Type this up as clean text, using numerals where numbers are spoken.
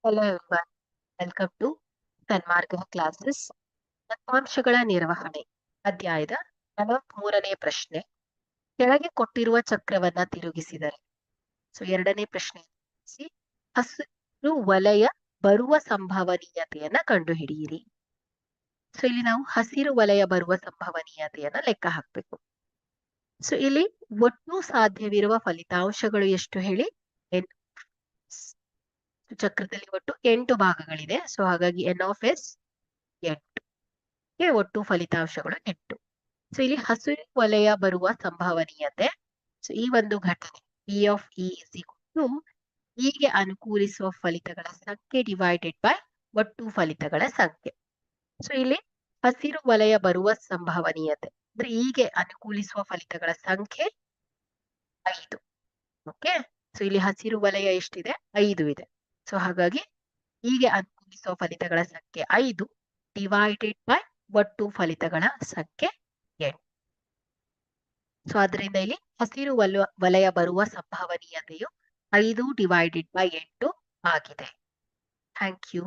Hello everyone, welcome to Sanmarga classes. ದತ್ತಾಂಶಗಳ ನಿರ್ವಹಣೆ ಅಧ್ಯಾಯದ 43ನೇ ಪ್ರಶ್ನೆ. ಕೆಳಗೆ ಕೊಟ್ಟಿರುವ ಚಕ್ರವನ್ನ ತಿರುಗಿಸಿದರೆ, ಎರಡನೇ ಪ್ರಶ್ನೆ, ಹಸಿರು ವಲಯ ಬರುವ ಸಂಭವನೀಯತೆಯನ್ನ ಕಂಡುಹಿಡಿಯಿರಿ. ಇಲ್ಲಿ ನಾವು ಹಸಿರು ವಲಯ ಬರುವ ಸಂಭವನೀಯತೆಯನ್ನ ಲೆಕ್ಕ ಹಾಕಬೇಕು. ಇಲ್ಲಿ ಒಟ್ಟು ಸಾಧ್ಯವಿರುವ ಫಲಿತಾಂಶಗಳು ಎಷ್ಟು ಹೇಳಿ? ಚಕ್ರದಲ್ಲಿ ಒಟ್ಟು 8 ಭಾಗಗಳಿದೆ. ಹಾಗಾಗಿ ಎನ್ ಆಫ್ ಎಸ್ 8 ಒಟ್ಟು ಫಲಿತಾಂಶಗಳು 8. ಇಲ್ಲಿ ಹಸಿರು ವಲಯ ಬರುವ ಸಂಭವನೀಯತೆ, ಈ ಒಂದು ಘಟನೆ ಪಿ ಆಫ್ ಇ ಹೀಗೆ ಅನುಕೂಲಿಸುವ ಫಲಿತಗಳ ಸಂಖ್ಯೆ ಡಿವೈಡೆಡ್ ಬೈ ಒಟ್ಟು ಫಲಿತಗಳ ಸಂಖ್ಯೆ. ಇಲ್ಲಿ ಹಸಿರು ವಲಯ ಬರುವ ಸಂಭವನೀಯತೆ ಅಂದ್ರೆ ಹೀಗೆ ಅನುಕೂಲಿಸುವ ಫಲಿತಗಳ ಸಂಖ್ಯೆ 5. ಓಕೆ, ಇಲ್ಲಿ ಹಸಿರು ವಲಯ ಎಷ್ಟಿದೆ? 5 ಇದೆ. ಹಾಗಾಗಿ ಹೀಗೆ ಅನುಕೂಲಿಸುವ ಫಲಿತಗಳ ಸಂಖ್ಯೆ 5 ಡಿವೈಡೆಡ್ ಬೈ ಒಟ್ಟು ಫಲಿತಗಳ ಸಂಖ್ಯೆ 8. ಅದರಿಂದ ಇಲ್ಲಿ ಹಸಿರು ವಲಯ ಬರುವ ಸಂಭವನೀಯತೆಯು 5 ಡಿವೈಡೆಡ್ ಬೈ 8 ಆಗಿದೆ. Thank you.